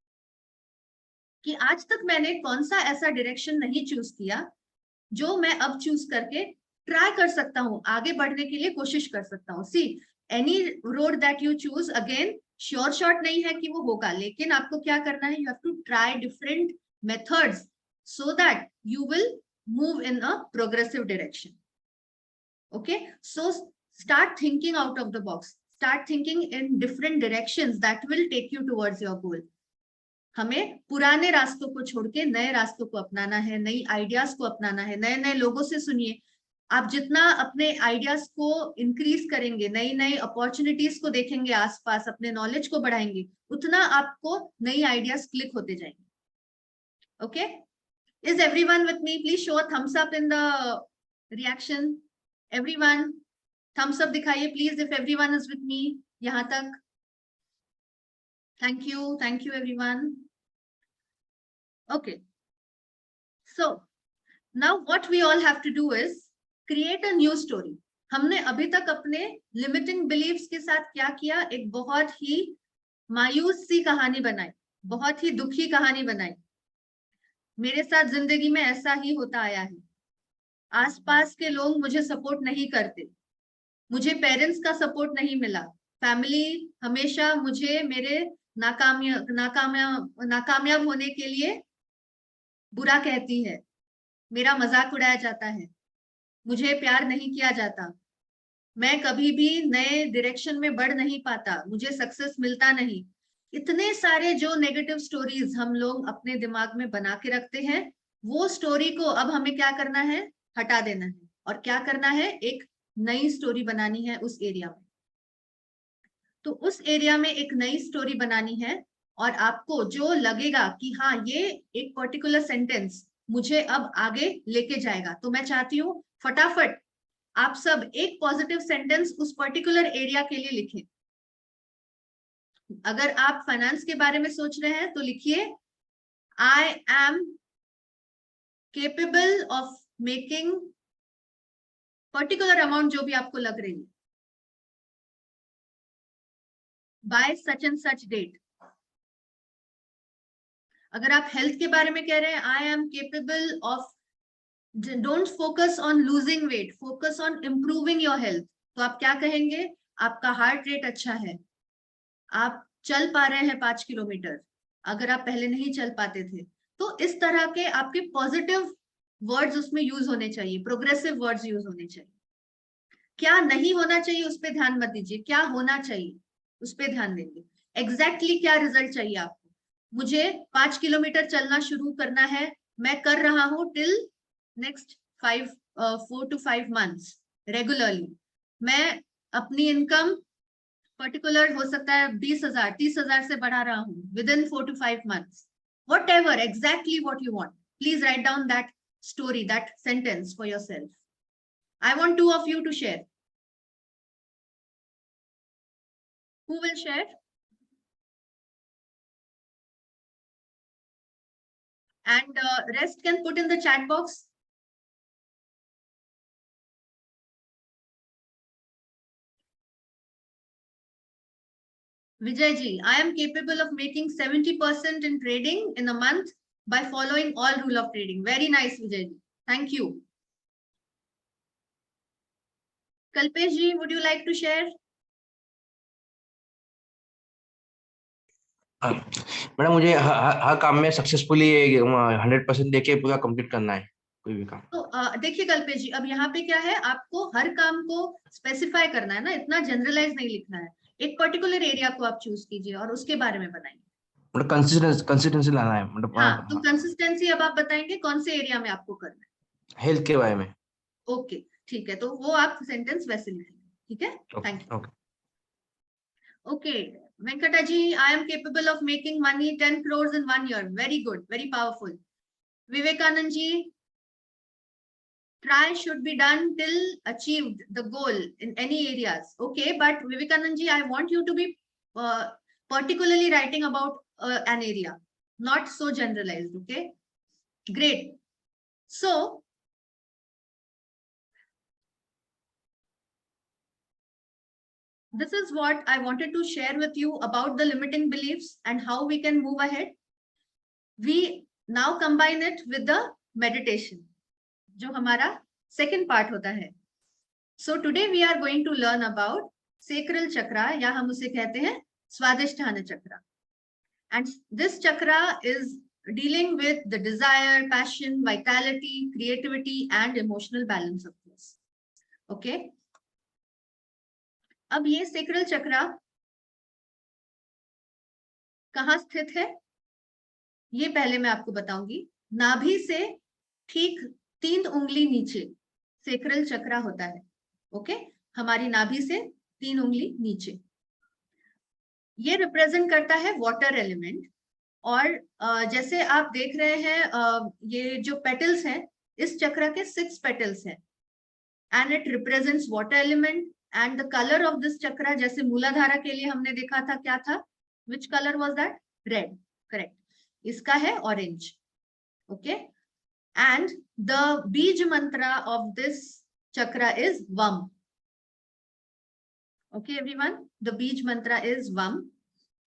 कि आज तक मैंने कौन सा ऐसा डायरेक्शन नहीं चूज किया जो मैं अब चूज करके ट्राई कर सकता हूँ, आगे बढ़ने के लिए कोशिश कर सकता हूँ। See any road that you choose, again sure shot नहीं है कि वो होगा, लेकिन आपको क्या करना है, you have to try different methods so that you will move in a progressive direction. Okay, so start thinking out of the box, start thinking in different directions that will take you towards your goal. हमें पुराने रास्तों को छोड़ के नए रास्तों को अपनाना है, नई आइडियाज को अपनाना है, नए नए लोगों से सुनिए। आप जितना अपने आइडियाज को इंक्रीज करेंगे, नई नई अपॉर्चुनिटीज को देखेंगे आसपास, अपने नॉलेज को बढ़ाएंगे, उतना आपको नई आइडियाज क्लिक होते जाएंगे। Okay, Is everyone with me? Please show a thumbs up in the reaction. Everyone, thumbs up दिखाइए please if everyone is with me यहाँ तक. Thank you everyone. Okay. So now what we all have to do is create a new story. हमने अभी तक अपने limiting beliefs के साथ क्या किया, एक बहुत ही मायूस सी कहानी बनाई, बहुत ही दुखी कहानी बनाई। मेरे साथ जिंदगी में ऐसा ही होता आया है, आसपास के लोग मुझे सपोर्ट नहीं करते, मुझे पेरेंट्स का सपोर्ट नहीं मिला, फैमिली हमेशा मुझे मेरे नाकामयाब होने के लिए बुरा कहती है, मेरा मजाक उड़ाया जाता है, मुझे प्यार नहीं किया जाता, मैं कभी भी नए डायरेक्शन में बढ़ नहीं पाता, मुझे सक्सेस मिलता नहीं। इतने सारे जो नेगेटिव स्टोरीज हम लोग अपने दिमाग में बना के रखते हैं, वो स्टोरी को अब हमें क्या करना है, हटा देना है, और क्या करना है, एक नई स्टोरी बनानी है उस एरिया में। तो उस एरिया में एक नई स्टोरी बनानी है, और आपको जो लगेगा कि हाँ ये एक पर्टिकुलर सेंटेंस मुझे अब आगे लेके जाएगा, तो मैं चाहती हूँ फटाफट आप सब एक पॉजिटिव सेंटेंस उस पर्टिकुलर एरिया के लिए लिखें। अगर आप फाइनेंस के बारे में सोच रहे हैं तो लिखिए, I am capable of making particular amount, जो भी आपको लग रही है, by such and such date. अगर आप हेल्थ के बारे में कह रहे हैं, I am capable of, don't focus on losing weight, focus on improving your health, तो आप क्या कहेंगे, आपका हार्ट रेट अच्छा है, आप चल पा रहे हैं 5 किलोमीटर, अगर आप पहले नहीं चल पाते थे। तो इस तरह के आपके पॉजिटिव वर्ड्स उसमें यूज होने चाहिए, प्रोग्रेसिव वर्ड्स यूज होने चाहिए। क्या नहीं होना चाहिए उस पर ध्यान मत दीजिए, क्या होना चाहिए उस पर ध्यान देंगे। एग्जैक्टली क्या रिजल्ट चाहिए आपको, मुझे 5 किलोमीटर चलना शुरू करना है, मैं कर रहा हूं till next 4 to 5 months regularly, मैं अपनी इनकम पर्टिकुलर हो सकता है 20,000 30,000 से बढ़ा रहा हूँ with in 4 to 5 months, whatever exactly what you want, please write down that story, that sentence for yourself. I want 2 of you to share. Who will share? And rest can put in the chat box. Vijay ji, I am capable of making 70% in trading in a month by following all rule of trading. Very nice, Vijay ji. Thank you. Kalpesh ji, would you like to share? Madam मुझे हर काम में successfully 100% देके पूरा complete करना है कोई भी काम। तो देखिए कल्पेश जी, अब यहाँ पे क्या है, आपको हर काम को स्पेसिफाई करना है ना, इतना जनरलाइज नहीं लिखना है। एक पर्टिकुलर एरिया को आप चूज कीजिए और उसके बारे में बनाइए। मतलब कंसिस्टेंसी लाना है मतलब। हाँ, तो कंसिस्टेंसी अब आप बताएंगे कौन से एरिया में आपको करना है। हेल्थ के बारे में। ओके, ठीक है, तो वो आप सेंटेंस वैसे लिखेंगे, ठीक है। Thank you. Okay Venkata ji, I am capable of making money 10 crores in 1 year. Very good, very powerful. Vivekanand ji, try should be done till achieved the goal in any areas. Okay, but Vivekanand ji, I want you to be particularly writing about an area, not so generalized. Okay, great. So, this is what I wanted to share with you about the limiting beliefs and how we can move ahead. We now combine it with the meditation, जो हमारा second part होता है. So today we are going to learn about sacral chakra, या हम उसे कहते हैं स्वादिष्ठान चक्रा. And this chakra is dealing with the desire, passion, vitality, creativity, and emotional balance, of course. Okay. अब ये सेक्रल चक्रा कहाँ स्थित है, ये पहले मैं आपको बताऊंगी. नाभि से ठीक 3 उंगली नीचे सेक्रल चक्रा होता है. ओके, हमारी नाभि से 3 उंगली नीचे. ये रिप्रेजेंट करता है वाटर एलिमेंट. और जैसे आप देख रहे हैं, ये जो पेटल्स हैं, इस चक्र के 6 पेटल्स हैं. And it represents water element. And the color of this chakra, जैसे मूलाधारा के लिए हमने देखा था, क्या था? Which color was that? Red. Correct. इसका है orange. Okay. And the बीज mantra of this chakra is VAM. Okay, everyone. The बीज mantra is VAM.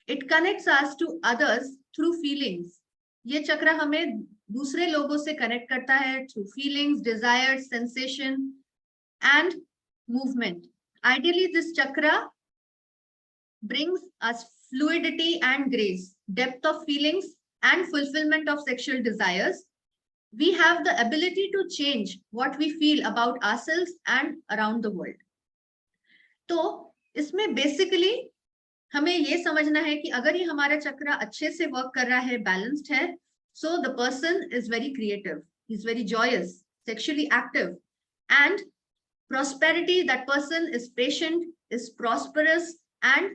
It connects us to others through feelings. ये चक्र हमें दूसरे लोगों से कनेक्ट करता है through feelings, desires, sensation, and movement. Ideally, this chakra brings us fluidity and grace, depth of feelings, and fulfillment of sexual desires. We have the ability to change what we feel about ourselves and around the world. तो इसमें basically हमें ये समझना है कि अगर ये हमारा चक्रा अच्छे से वर्क कर रहा है, balanced है, so the person is very creative, he's very joyous, sexually active, and prosperity, that person is patient, is prosperous, and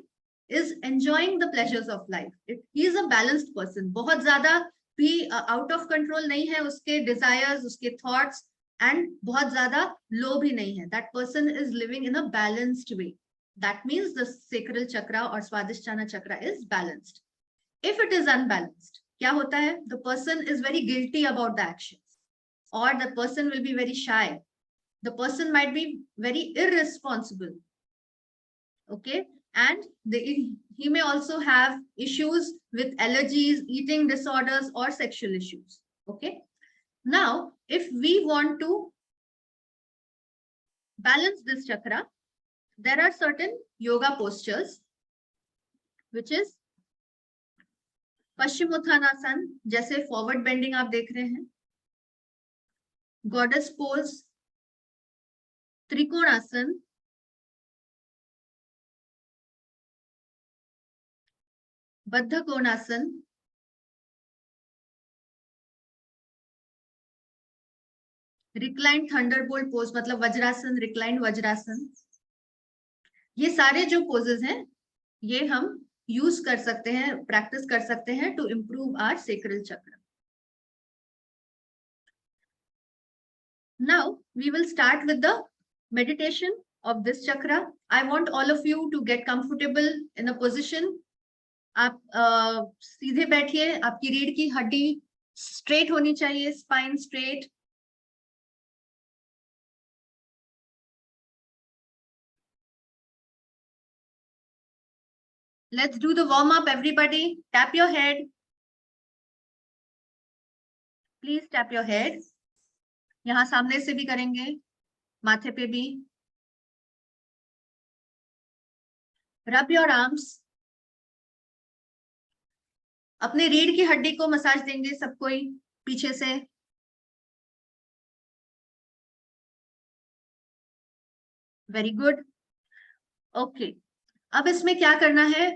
is enjoying the pleasures of life. He is a balanced person. बहुत ज़्यादा भी out of control नहीं है उसके desires, उसके thoughts, and बहुत ज़्यादा low भी नहीं है. That person is living in a balanced way. That means the sacral chakra or swadhisthana chakra is balanced. If it is unbalanced, क्या होता है? The person is very guilty about the actions, or the person will be very shy. The person might be very irresponsible. Okay, and he may also have issues with allergies, eating disorders, or sexual issues. Okay, now if we want to balance this chakra, there are certain yoga postures, which is Paschimottanasana, जैसे forward bending आप देख रहे हैं, goddess pose, trikonasana, बद्ध कोणासन, recline Thunderbolt pose मतलब vajrasana, recline vajrasana. ये सारे जो पोजेस हैं ये हम यूज कर सकते हैं, प्रैक्टिस कर सकते हैं टू इम्प्रूव आवर सेक्रल चक्र. Now we will start with the meditation of this chakra. I want all of you to get comfortable in a position. आप सीधे बैठिए, आपकी रीढ़ की हड्डी स्ट्रेट होनी चाहिए, spine straight. Let's do the warm up, everybody. Tap your head. Please tap your head. यहाँ सामने से भी करेंगे, माथे पे भी. Rub your arms. अपने रीढ़ की हड्डी को मसाज देंगे सब कोई पीछे से. Very good. ओके, अब इसमें क्या करना है,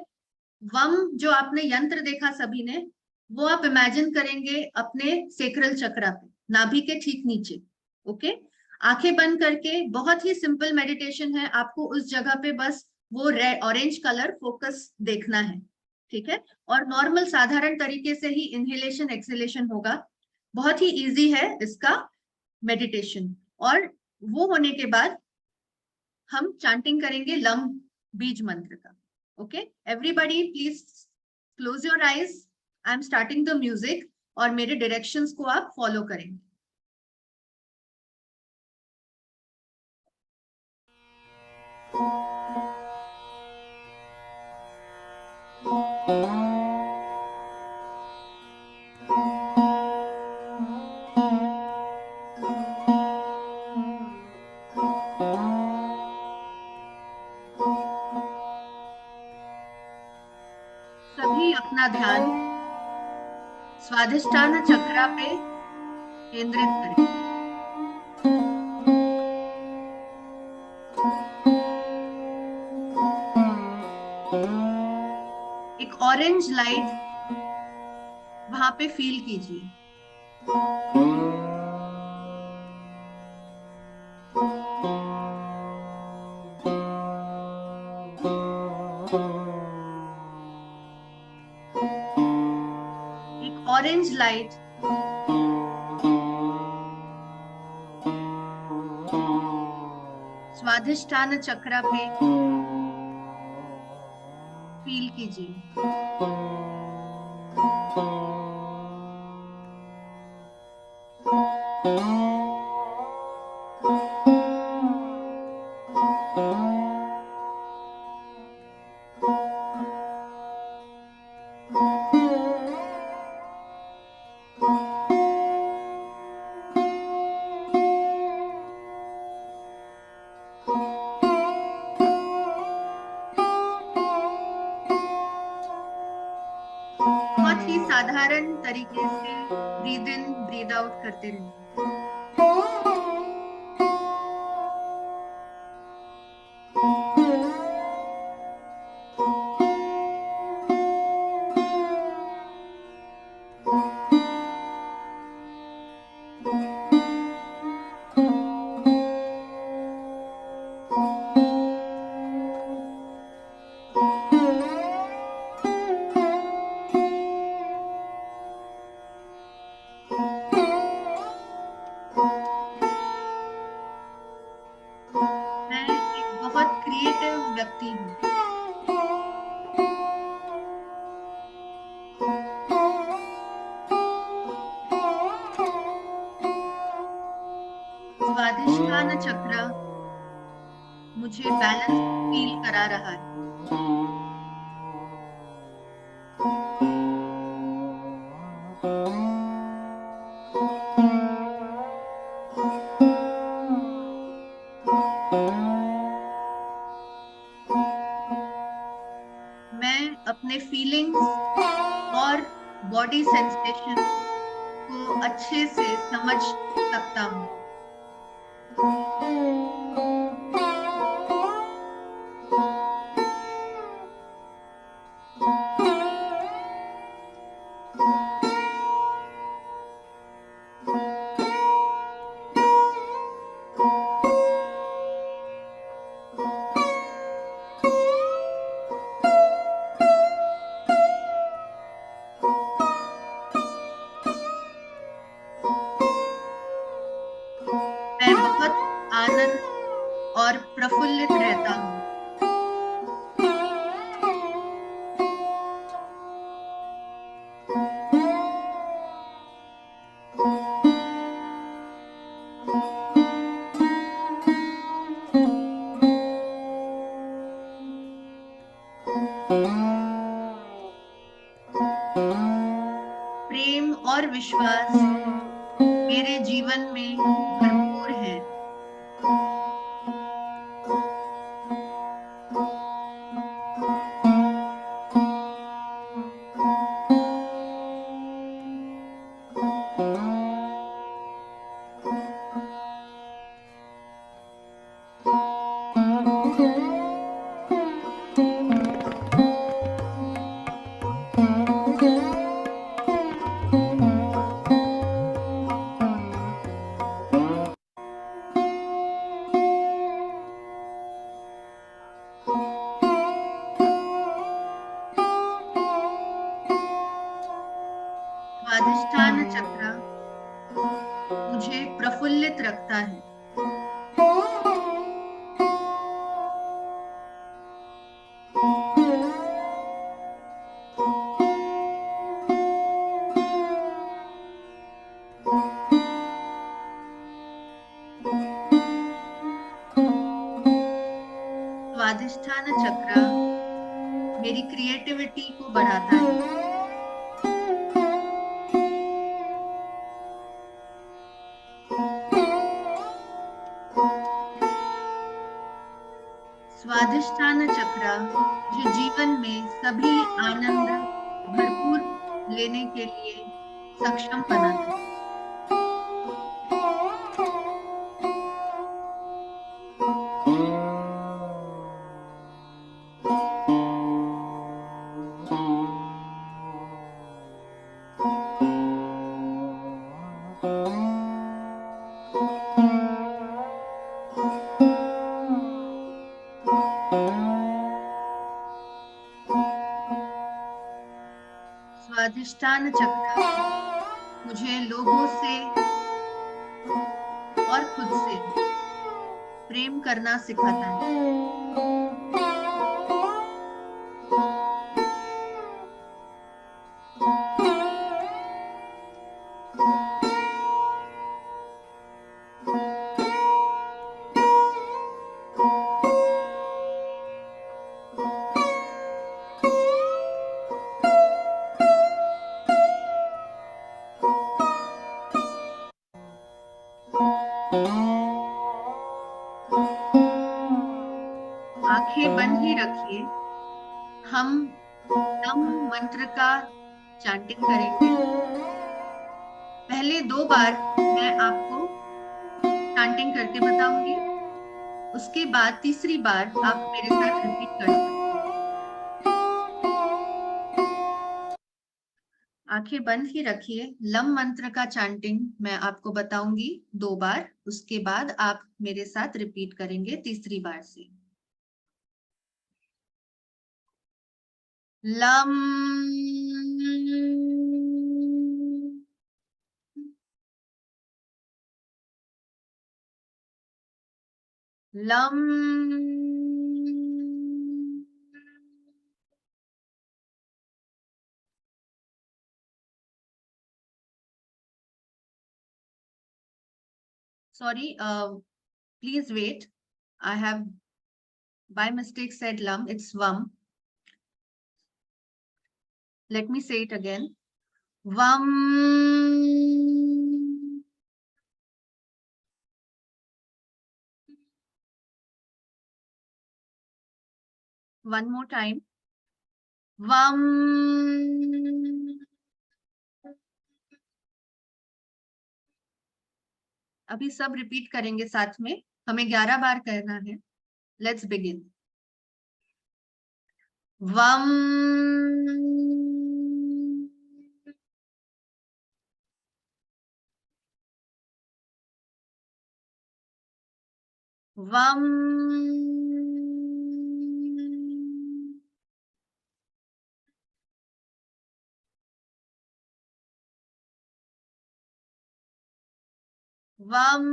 वम जो आपने यंत्र देखा सभी ने, वो आप इमेजिन करेंगे अपने सेक्रल चक्रा पे, नाभि के ठीक नीचे. ओके, आंखें बंद करके, बहुत ही सिंपल मेडिटेशन है. आपको उस जगह पे बस वो ऑरेंज कलर फोकस देखना है, ठीक है. और नॉर्मल साधारण तरीके से ही इनहेलेशन एक्सहेलेशन होगा. बहुत ही इजी है इसका मेडिटेशन. और वो होने के बाद हम चैंटिंग करेंगे लम बीज मंत्र का. Okay, everybody please close your eyes. I am starting the music और मेरे डायरेक्शंस को आप फॉलो करेंगे. सभी अपना ध्यान स्वाधिष्ठान चक्रा पे केंद्रित करें. एक ऑरेंज लाइट वहां पे फील कीजिए. ऑरेंज लाइट स्वाधिष्ठान चक्रा पे फील कीजिए. बहुत ही साधारण तरीके से ब्रीद इन ब्रीद आउट करते रहें. मैं एक बहुत क्रिएटिव व्यक्ति हूँ. स्वाधिष्ठान चक्र मुझे बैलेंस फील करा रहा है. मैं अपने फीलिंग्स और बॉडी सेंसेशन को अच्छे से समझ सकता हूँ. मैं बहुत आनंद प्रेम और विश्वास मेरे जीवन में भरपूर है। स्वादिष्ठान चक्र मुझे प्रफुल्लित रखता है। स्वादिष्ठान चक्र मेरी क्रिएटिविटी को बढ़ाता है। स्वादिष्ठान चक्र मुझे जीवन में सभी आनंद भरपूर लेने के लिए सक्षम बनाता है। स्वादिष्ठान चक्र मुझे लोगों से और खुद से प्रेम करना सिखाता है। आंखें बंद ही रखिए। हम नम मंत्र का चैंटिंग करेंगे। पहले 2 बार मैं आपको चैंटिंग करके बताऊंगी, उसके बाद तीसरी बार आप मेरे साथ रिपीट कर सकते हैं। आंखें बंद ही रखिए। लम मंत्र का चैंटिंग मैं आपको बताऊंगी 2 बार, उसके बाद आप मेरे साथ रिपीट करेंगे तीसरी बार से। Lump lump Sorry, please wait. I have by mistake said lum, it's vum. Let me say it again. Vum. One more time. Vum. अभी सब रिपीट करेंगे साथ में, हमें 11 बार करना है। Let's begin. वम वम वम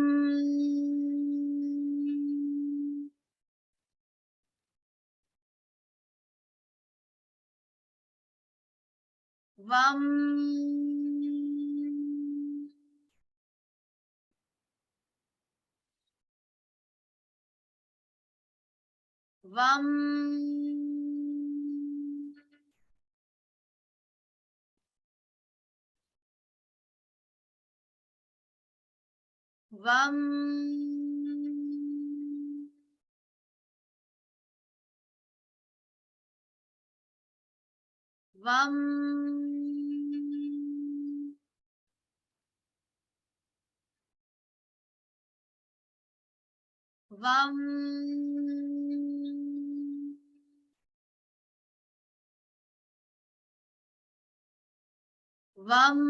वम वम Vam. Vam. Vam. Vam.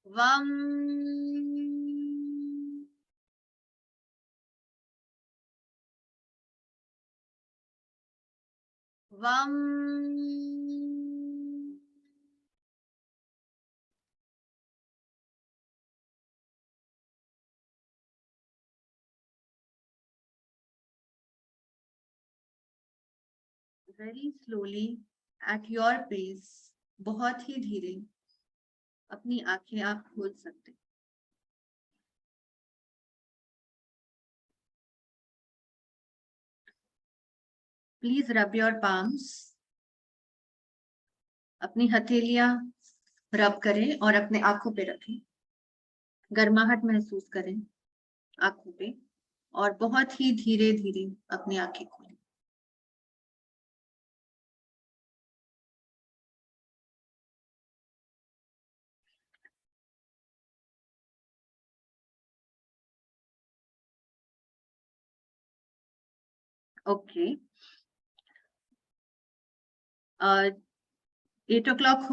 Vam. Vam. Very slowly, at your pace, बहुत ही धीरे अपनी आंखें आप खोल सकते हैं। Please rub your palms. अपनी हथेलियां रब करें और अपने आंखों पे रखें। गर्माहट महसूस करें आंखों पे और बहुत ही धीरे धीरे अपनी आंखें खोलें। ओके, 8 o'clock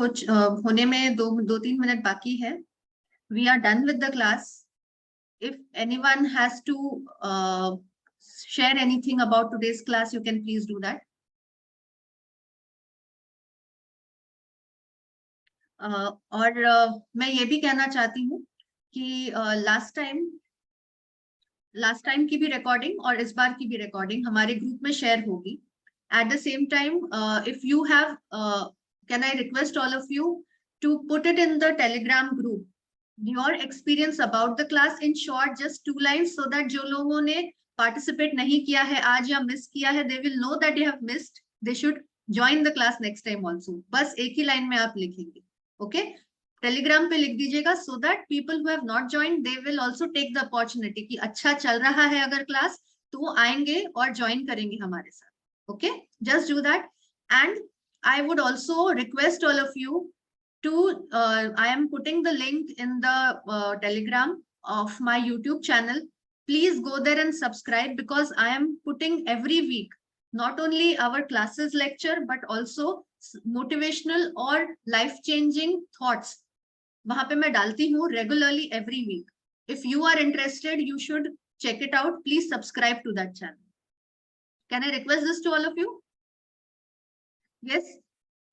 होने में 2-3 मिनट बाकी है। We are done with the class. If anyone has to share anything about today's class, you can please do that. और मैं ये भी कहना चाहती हूँ कि लास्ट टाइम की भी रिकॉर्डिंग और इस बार की भी रिकॉर्डिंग हमारे ग्रुप में शेयर होगी। At the same time, if you have, can I request all of you to put it in the Telegram group, your experience about the class in short, just 2 lines, so that जो लोगों ने participate नहीं किया है आज या miss किया है, they will know that they have missed. They should join the class next time also. बस एक ही लाइन में आप लिखेंगे, okay? Telegram पे लिख दीजिएगा, so that people who have not joined, they will also take the opportunity कि अच्छा चल रहा है अगर class, तो वो आएंगे और join करेंगे हमारे साथ, okay? Just do that. And I would also request all of you to, I am putting the link in the Telegram of my YouTube channel. Please go there and subscribe, because I am putting every week, not only our classes lecture, but also motivational or life-changing thoughts. वहां पे मैं डालती हूँ regularly every week. If you are interested, you should check it out. Please subscribe to that channel. Can I request this to all of you? Yes.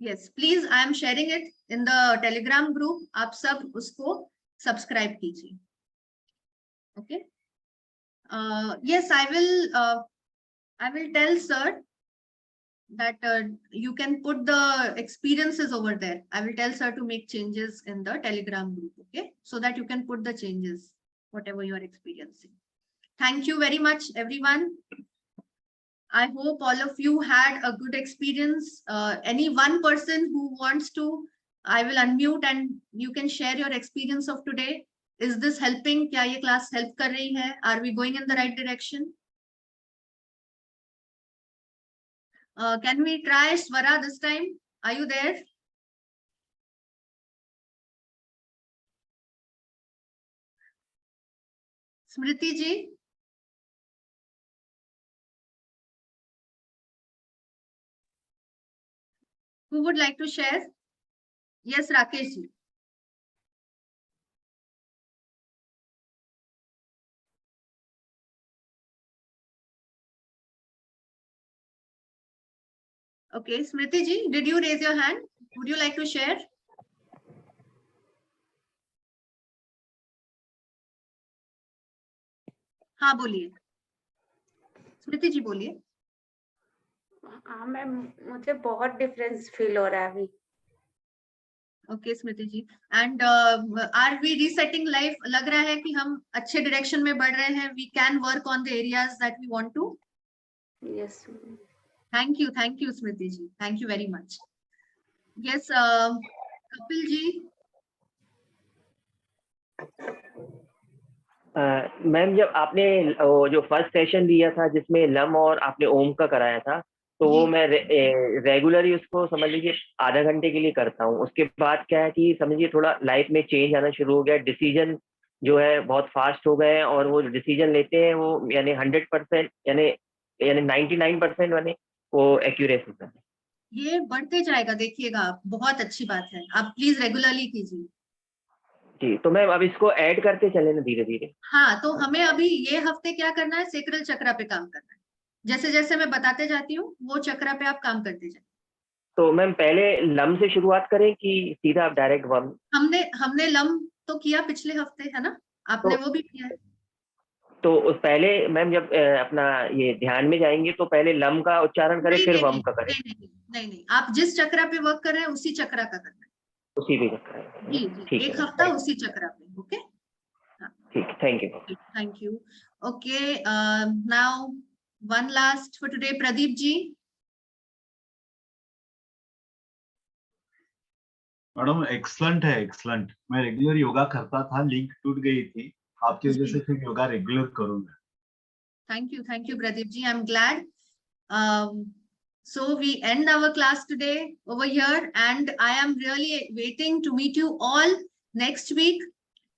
Yes, please. I am sharing it in the Telegram group. आप सब उसको subscribe कीजिए. Okay. Yes, I will tell sir that you can put the experiences over there. I will tell sir to make changes in the Telegram group, okay? So that you can put the changes, whatever you are experiencing. Thank you very much, everyone. I hope all of you had a good experience. Any one person who wants to, I will unmute and you can share your experience of today. Is this helping? क्या ये class help कर रही है? Are we going in the right direction? Can we try Swara this time? Are you there? Smriti ji? Who would like to share? Yes, Rakesh ji. Okay, Smriti ji, did you raise your hand? Would you like to share? हाँ बोलिए, स्मृति जी बोलिए। हाँ ma'am, मुझे बहुत difference feel हो रहा है अभी। Okay Smriti ji, and are we resetting life? लग रहा है कि हम अच्छे डायरेक्शन में बढ़ रहे हैं। We can work on the areas that we want to. Yes, thank you Smriti ji, thank you very much. Yes, Kapil ji. Ma'am जब आपने वो जो फर्स्ट सेशन दिया था जिसमें लम और आपने ओम का कराया था, तो वो मैं रेगुलरली उसको समझ लीजिए आधा घंटे के लिए करता हूँ। उसके बाद क्या है कि समझिए थोड़ा लाइफ में चेंज आना शुरू हो गया, डिसीजन जो है बहुत फास्ट हो गए हैं, और वो डिसीजन लेते हैं वो यानी 100% यानी 99% यानी वो एक्यूरेसी का। ये बढ़ते जाएगा, देखिएगा आप, बहुत अच्छी बात है, आप प्लीज रेगुलरली कीजिए। जी, तो मैम अब इसको ऐड करते चले ना धीरे धीरे। हाँ, तो हमें अभी ये हफ्ते क्या करना है, सेक्रल चक्रा पे काम करना है। जैसे जैसे मैं बताते जाती हूँ वो चक्रा पे आप काम करते जाए। तो मैम पहले लम से शुरुआत करें कि सीधा आप डायरेक्ट वन? हमने लम तो किया पिछले हफ्ते, है ना, आपने वो भी किया है। तो उस पहले मैम जब अपना ये ध्यान में जाएंगे तो पहले लम का उच्चारण करें फिर वम का करें? नहीं, आप जिस चक्रा पे वर्क कर रहे हैं उसी चक्रा का करना है। उसी पे चक्कर? जी जी, एक हफ्ता उसी चक्रा पे। ओके, ठीक, thank you. Thank you. Okay, now one last for today, Pradeep ji. Madam excellent है, एक्सलेंट। मैं रेगुलर योगा करता था, लिंक टूट गई थी, आपकी वजह से फिर योगा रेगुलर करूंगा। Thank you Pradeep ji, I'm glad. So we end our class today over here, and I am really waiting to meet you all next week.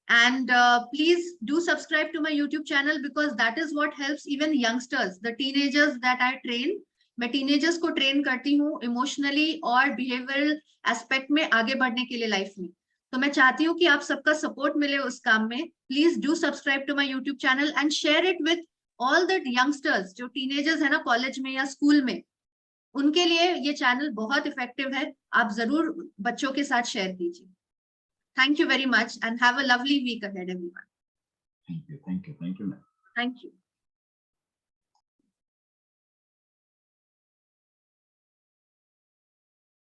And please do subscribe to my YouTube channel, because that is what helps even youngsters, the teenagers that I train. मैं teenagers को train करती हूँ emotionally और behavioral aspect में आगे बढ़ने के लिए life में। तो मैं चाहती हूँ कि आप सबका support मिले उस काम में। Please do subscribe to my YouTube channel and share it with all the youngsters जो teenagers है ना कॉलेज में या स्कूल में, उनके लिए ये चैनल बहुत इफेक्टिव है। आप जरूर बच्चों के साथ शेयर कीजिए। Thank you very much and have a lovely week ahead, everyone. Thank you, thank you, thank you, ma'am. Thank you.